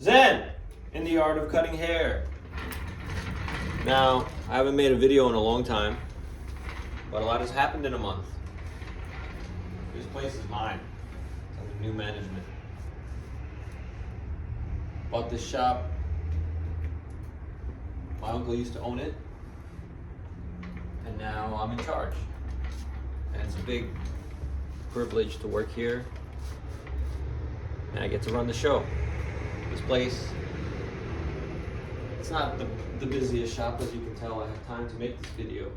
Zen in the art of cutting hair. Now, I haven't made a video in a long time, but a lot has happened in a month. This place is mine. It's under new management. Bought this shop. My uncle used to own it, and now I'm in charge. And it's a big privilege to work here, and I get to run the show. This place, it's not the busiest shop, as you can tell. I have time to make this video,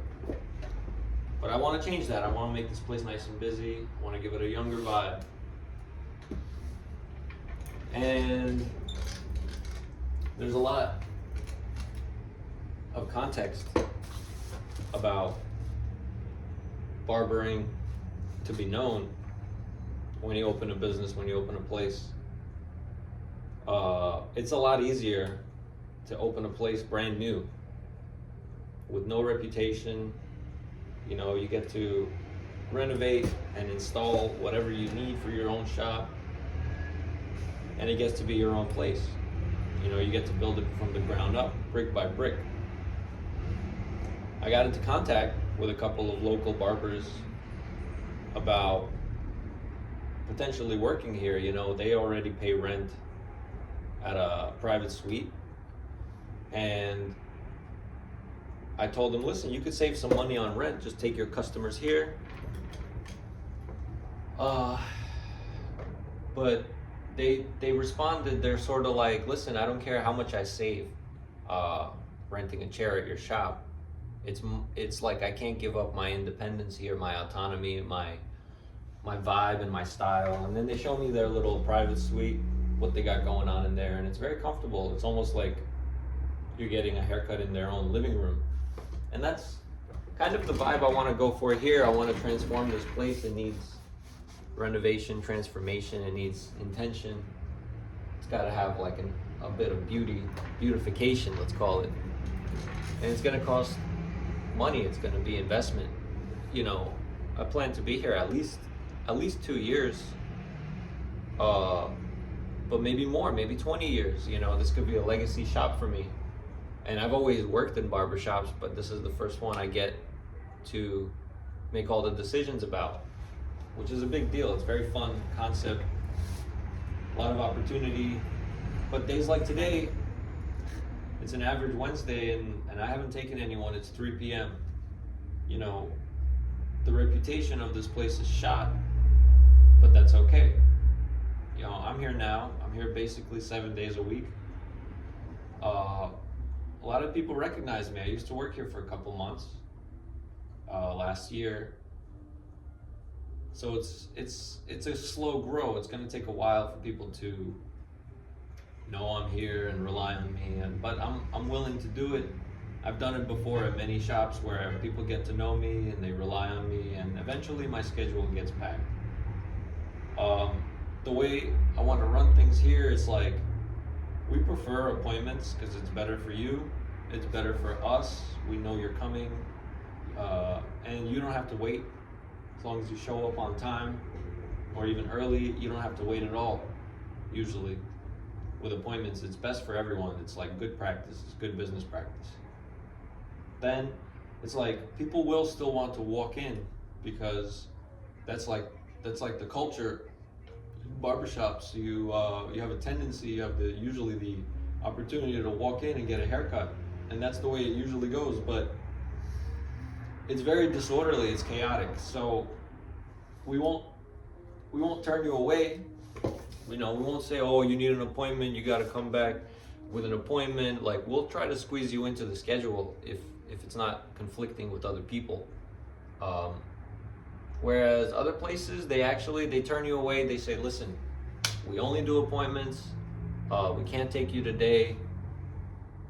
but I want to change that. I want to make this place nice and busy. I want to give it a younger vibe. And there's a lot of context about barbering to be known when you open a business, when you open a place. It's a lot easier to open a place brand new with no reputation. You know, you get to renovate and install whatever you need for your own shop, and it gets to be your own place. You know, you get to build it from the ground up, brick by brick. I got into contact with a couple of local barbers about potentially working here. You know, they already pay rent at a private suite, and I told them, listen, you could save some money on rent, just take your customers here. But they responded, they're sort of like, listen, I don't care how much I save renting a chair at your shop. It's like I can't give up my independence here, my autonomy, my vibe and my style. And then they show me their little private suite, what they got going on in there, and it's very comfortable. It's almost like you're getting a haircut in their own living room. And that's kind of the vibe I want to go for here. I want to transform this place. It needs renovation, transformation. It needs intention. It's got to have like a bit of beautification, let's call it. And it's going to cost money. It's going to be investment. You know, I plan to be here at least 2 years, but maybe more, maybe 20 years. You know, this could be a legacy shop for me. And I've always worked in barbershops, but this is the first one I get to make all the decisions about, which is a big deal. It's a very fun concept, a lot of opportunity. But days like today, it's an average Wednesday, and I haven't taken anyone. It's 3 p.m. You know, the reputation of this place is shot, but that's okay. You know, I'm here now. I'm here basically 7 days a week. A lot of people recognize me. I used to work here for a couple months last year. So it's a slow grow. It's going to take a while for people to know I'm here and rely on me. But I'm willing to do it. I've done it before at many shops where people get to know me and they rely on me, and eventually my schedule gets packed. The way I want to run things here is like, we prefer appointments because it's better for you, it's better for us. We know you're coming, and you don't have to wait. As long as you show up on time or even early, you don't have to wait at all. Usually with appointments, it's best for everyone. It's like good practice, it's good business practice. Then it's like people will still want to walk in because that's like the culture. Barbershops, you have a tendency, you have usually the opportunity to walk in and get a haircut, and that's the way it usually goes. But it's very disorderly, it's chaotic. So we won't turn you away. You know, we won't say, oh, you need an appointment, you got to come back with an appointment. Like, we'll try to squeeze you into the schedule if it's not conflicting with other people. Whereas other places, they turn you away. They say, listen, we only do appointments. We can't take you today.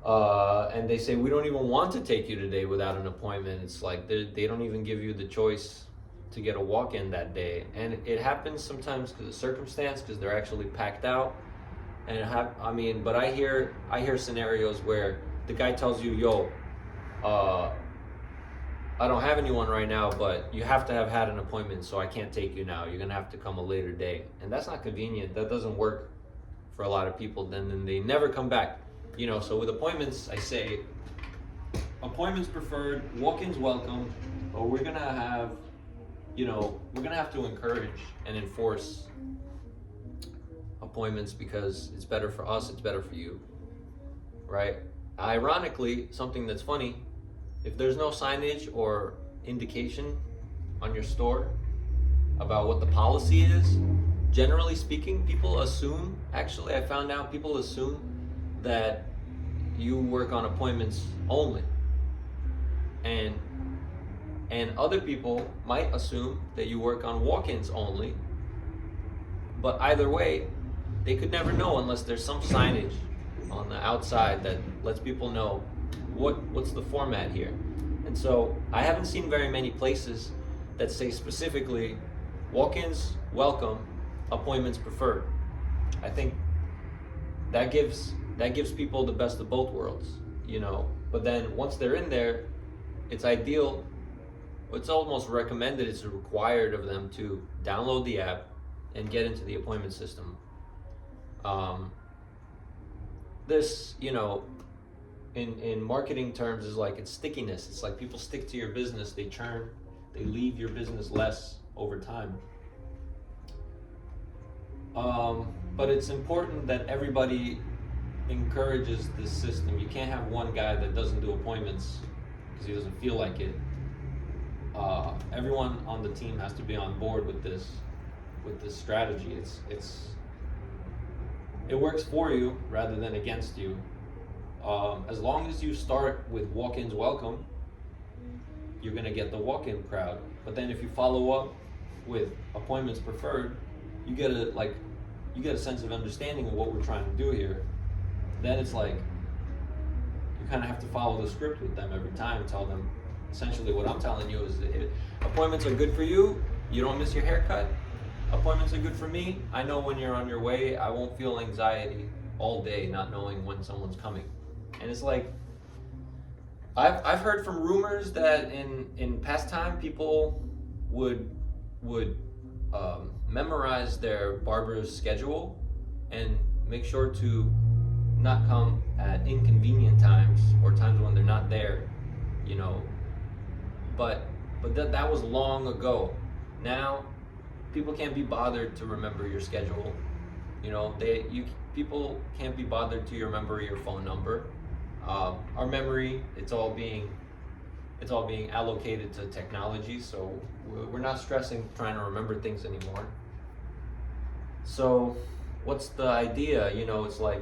And they say, we don't even want to take you today without an appointment. It's like they don't even give you the choice to get a walk-in that day. And it happens sometimes because of circumstance, because they're actually packed out. And but I hear scenarios where the guy tells you, yo, I don't have anyone right now, but you have to have had an appointment, so I can't take you now. You're gonna have to come a later day. And that's not convenient. That doesn't work for a lot of people. Then they never come back. So with appointments, I say appointments preferred, walk-ins welcome, but we're gonna have to encourage and enforce appointments because it's better for us, it's better for you, right? Ironically, something that's funny, if there's no signage or indication on your store about what the policy is, generally speaking, people assume, actually I found out people assume that you work on appointments only. And other people might assume that you work on walk-ins only. But either way, they could never know unless there's some signage on the outside that lets people know what's the format here. And so I haven't seen very many places that say specifically walk-ins welcome, appointments preferred. I think that gives people the best of both worlds, But then once they're in there, it's ideal, it's almost recommended, it's required of them to download the app and get into the appointment system. This, in marketing terms is like it's stickiness. It's like people stick to your business, they churn, they leave your business less over time. But it's important that everybody encourages this system. You can't have one guy that doesn't do appointments because he doesn't feel like it. Everyone on the team has to be on board with this strategy. It works for you rather than against you. As long as you start with walk-ins welcome, you're gonna get the walk-in crowd. But then if you follow up with appointments preferred, you get a sense of understanding of what we're trying to do here. Then it's like you kind of have to follow the script with them every time. Tell them essentially what I'm telling you is appointments are good for you. You don't miss your haircut. Appointments are good for me. I know when you're on your way. I won't feel anxiety all day not knowing when someone's coming. And it's like I've heard from rumors that in past time people would memorize their barber's schedule and make sure to not come at inconvenient times or times when they're not there, but that was long ago. Now people can't be bothered to remember your schedule. People can't be bothered to remember your phone number. Our memory, it's all being allocated to technology, so we're not stressing trying to remember things anymore. So what's the idea? It's like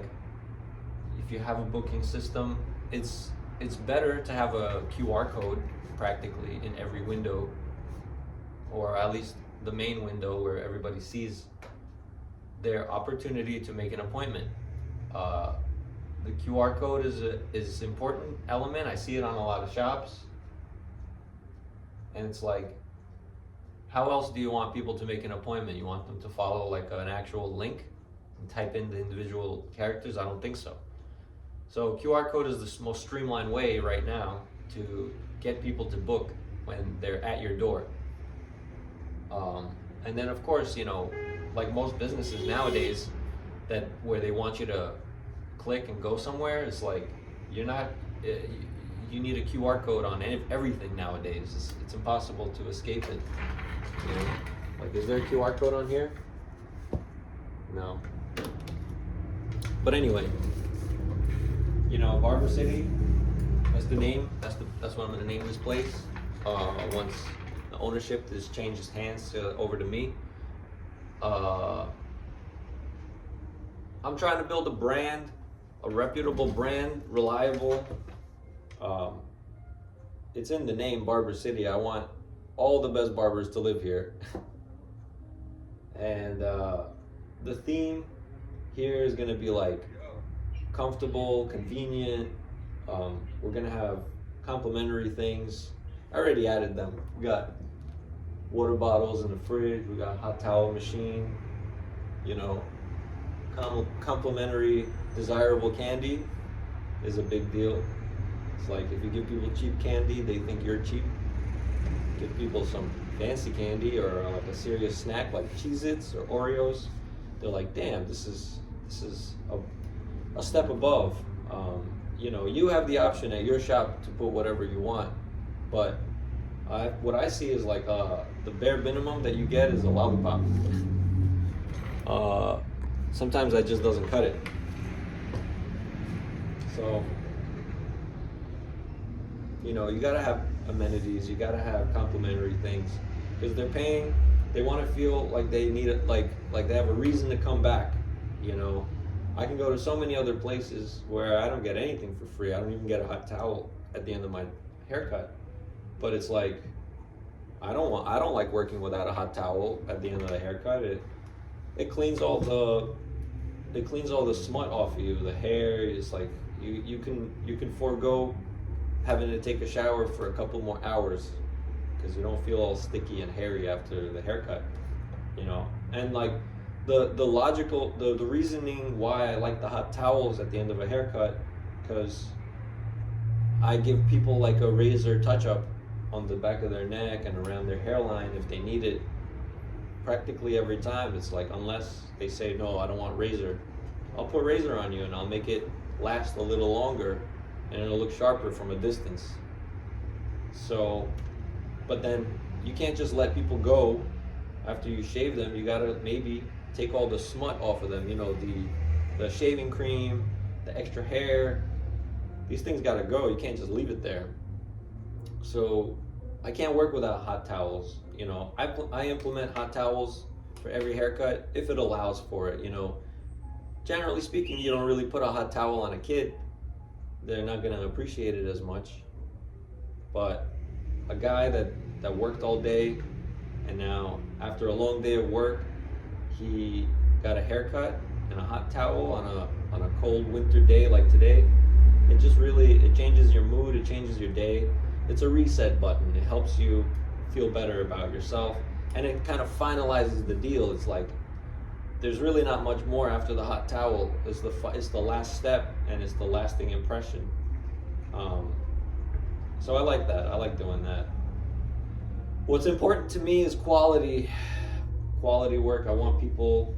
if you have a booking system, it's better to have a QR code practically in every window, or at least the main window where everybody sees their opportunity to make an appointment. The QR code is an important element. I see it on a lot of shops. And it's like, how else do you want people to make an appointment? You want them to follow like an actual link and type in the individual characters? I don't think so. So QR code is the most streamlined way right now to get people to book when they're at your door. And then of course, like most businesses nowadays, where they want you to click and go somewhere, it's like you need a QR code on everything nowadays. It's impossible to escape it. Like, is there a QR code on here? No. But anyway, Barber City, that's the name. That's what I'm gonna name this place. Once the ownership has changed hands over to me. I'm trying to build a brand, a reputable brand, reliable. It's in the name, Barber City. I want all the best barbers to live here. And the theme here is gonna be like comfortable, convenient. We're gonna have complimentary things. I already added them. We got water bottles in the fridge. We got a hot towel machine. Complimentary, desirable candy is a big deal. It's like if you give people cheap candy, they think you're cheap. Give people some fancy candy or like a serious snack like Cheez-Its or Oreos, they're like, damn, this is this is a step above. You know, you have the option at your shop to put whatever you want, but what I see is like the bare minimum that you get is a lollipop. Sometimes that just doesn't cut it. So, you know, you gotta have amenities, you gotta have complimentary things, because they're paying. They want to feel like they need it, like they have a reason to come back. You know, I can go to so many other places where I don't get anything for free. I don't even get a hot towel at the end of my haircut. But it's like, I don't like working without a hot towel at the end of the haircut. It cleans all the smut off of you. The hair is like, you can forego having to take a shower for a couple more hours, because you don't feel all sticky and hairy after the haircut, you know. And like the reasoning why I like the hot towels at the end of a haircut, because I give people like a razor touch-up on the back of their neck and around their hairline if they need it. Practically every time, it's like, unless they say, no, I don't want razor, I'll put razor on you and I'll make it last a little longer and it'll look sharper from a distance. So, but then you can't just let people go after you shave them. You gotta maybe take all the smut off of them, you know, the shaving cream, the extra hair. These things gotta go. You can't just leave it there. So I can't work without hot towels. You know, I implement hot towels for every haircut if it allows for it. You know, generally speaking, you don't really put a hot towel on a kid. They're not gonna appreciate it as much. But a guy that worked all day, and now after a long day of work, he got a haircut and a hot towel on a cold winter day like today, it changes your mood, it changes your day. It's a reset button. It helps you feel better about yourself, and it kind of finalizes the deal. It's like, there's really not much more after the hot towel. It's the last step, and it's the lasting impression. So I like that. I like doing that. What's important to me is quality work. I want people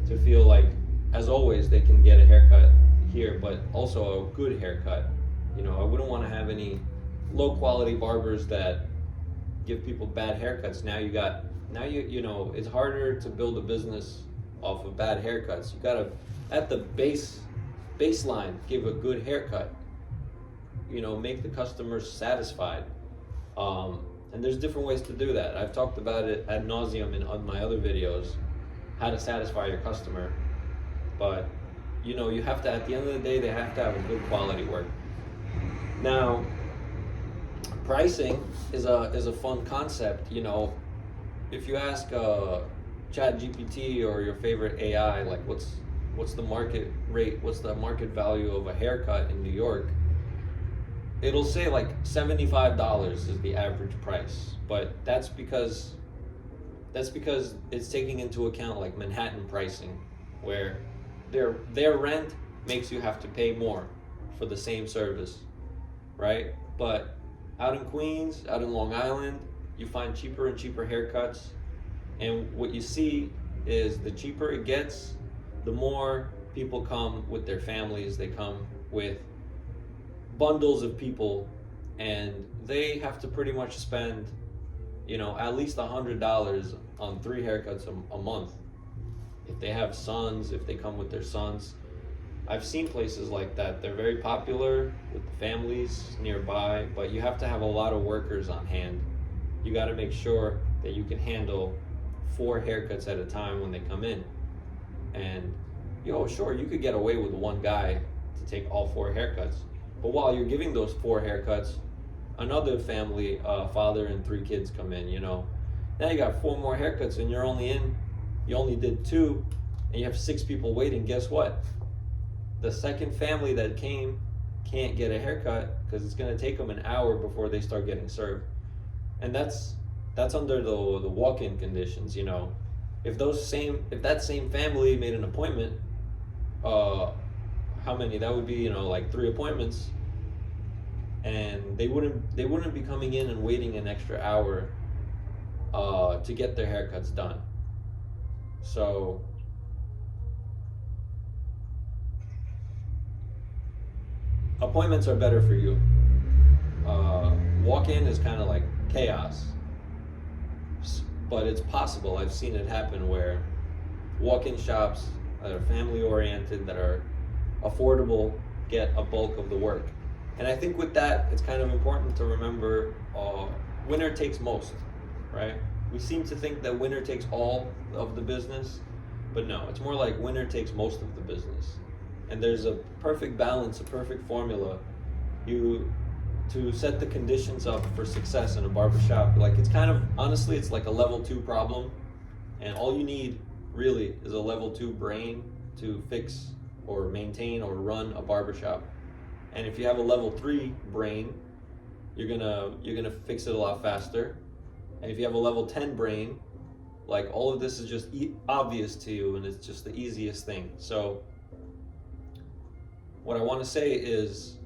to feel like, as always, they can get a haircut here, but also a good haircut. You know, I wouldn't want to have any low quality barbers that give people bad haircuts. Now you know, it's harder to build a business off of bad haircuts. You gotta, at the baseline, give a good haircut. You know, make the customers satisfied. And there's different ways to do that. I've talked about it ad nauseum on my other videos, how to satisfy your customer. But, you know, you have to, at the end of the day, they have to have a good quality work. Now, pricing is a fun concept. You know, if you ask ChatGPT or your favorite AI, like what's the market rate, what's the market value of a haircut in New York, it'll say like $75 is the average price. But that's because it's taking into account like Manhattan pricing, where their rent makes you have to pay more for the same service, right? But out in Queens, out in Long Island, you find cheaper and cheaper haircuts. And what you see is the cheaper it gets, the more people come with their families. They come with bundles of people, and they have to pretty much spend, you know, at least $100 on 3 haircuts a month. If they have sons, if they come with their sons. I've seen places like that. They're very popular with the families nearby, but you have to have a lot of workers on hand. You got to make sure that you can handle 4 haircuts at a time when they come in. And, sure, you could get away with one guy to take all 4 haircuts. But while you're giving those 4 haircuts, another family, father and 3 kids come in, you know. Now you got 4 more haircuts and you only did 2, and you have 6 people waiting. Guess what? The second family that came can't get a haircut because it's going to take them an hour before they start getting served. And that's under the walk-in conditions, you know. If that same family made an appointment, how many? That would be, you know, like 3 appointments, and they wouldn't be coming in and waiting an extra hour to get their haircuts done. So appointments are better for you. Walk-in is kind of like chaos, but it's possible. I've seen it happen where walk-in shops that are family-oriented, that are affordable, get a bulk of the work. And I think with that, it's kind of important to remember winner takes most, right? We seem to think that winner takes all of the business, but no, it's more like winner takes most of the business. And there's a perfect balance, a perfect formula to set the conditions up for success in a barbershop. Like, it's kind of, honestly, it's like a level 2 problem, and all you need really is a level 2 brain to fix or maintain or run a barbershop. And if you have a level 3 brain, you're gonna fix it a lot faster. And if you have a level 10 brain, like, all of this is just obvious to you, and it's just the easiest thing. So what I want to say is,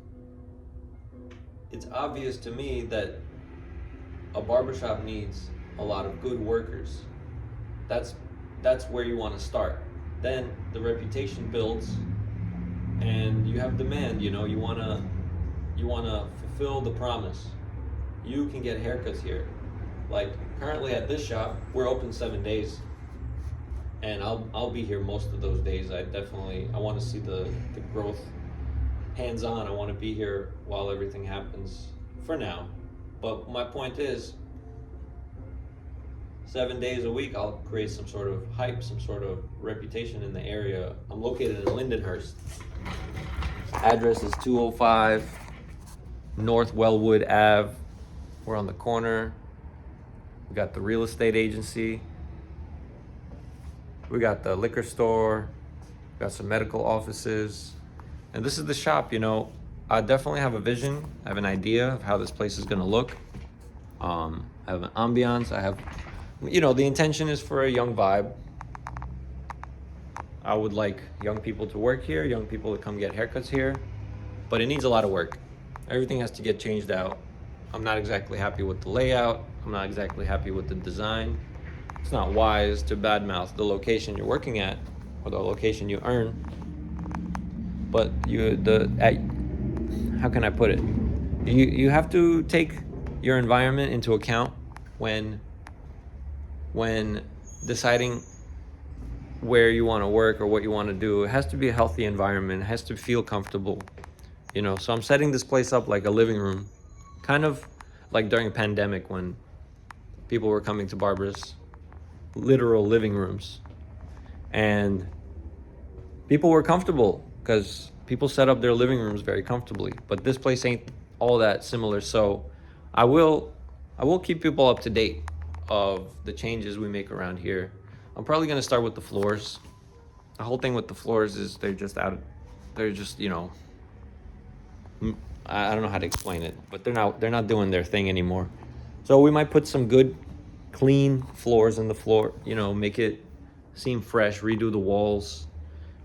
it's obvious to me that a barbershop needs a lot of good workers. That's where you want to start. Then the reputation builds, and you have demand. You wanna fulfill the promise. You can get haircuts here. Like, currently at this shop, we're open 7 days, and I'll be here most of those days. I want to see the growth hands-on. I want to be here while everything happens for now. But my point is, 7 days a week, I'll create some sort of hype, some sort of reputation in the area. I'm located in Lindenhurst. Address is 205 North Wellwood Ave. We're on the corner. We got the real estate agency. We got the liquor store. We got some medical offices. And this is the shop. I definitely have a vision. I have an idea of how this place is going to look. I have an ambiance. I have, the intention is for a young vibe. I would like young people to work here, young people to come get haircuts here, but it needs a lot of work. Everything has to get changed out. I'm not exactly happy with the layout. I'm not exactly happy with the design. It's not wise to badmouth the location you're working at or the location you earn. But how can I put it? You have to take your environment into account when deciding where you want to work or what you want to do. It has to be a healthy environment. It has to feel comfortable. So I'm setting this place up like a living room, kind of like during a pandemic when people were coming to barbers, literal living rooms, and people were comfortable because people set up their living rooms very comfortably. But this place ain't all that similar. So I will keep people up to date of the changes we make around here. I'm probably going to start with the floors. The whole thing with the floors is they're just I don't know how to explain it, but they're not doing their thing anymore. So we might put some good, clean floors in the floor, make it seem fresh, redo the walls.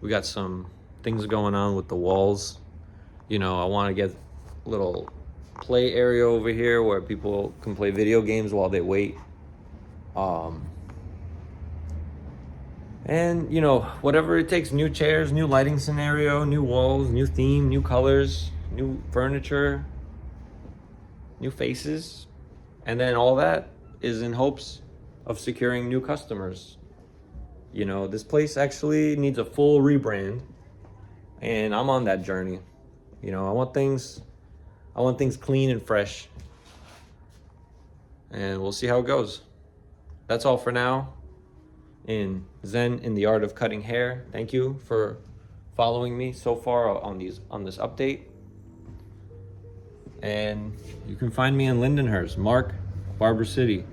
We got some things going on with the walls. I want to get a little play area over here where people can play video games while they wait. And whatever it takes, new chairs, new lighting scenario, new walls, new theme, new colors, new furniture, new faces. And then all that is in hopes of securing new customers. This place actually needs a full rebrand, and I'm on that journey. I want things clean and fresh, and we'll see how it goes. That's all for now. In Zen in the Art of Cutting Hair. Thank you for following me so far on this update. And you can find me in Lindenhurst, Mark, Barber City.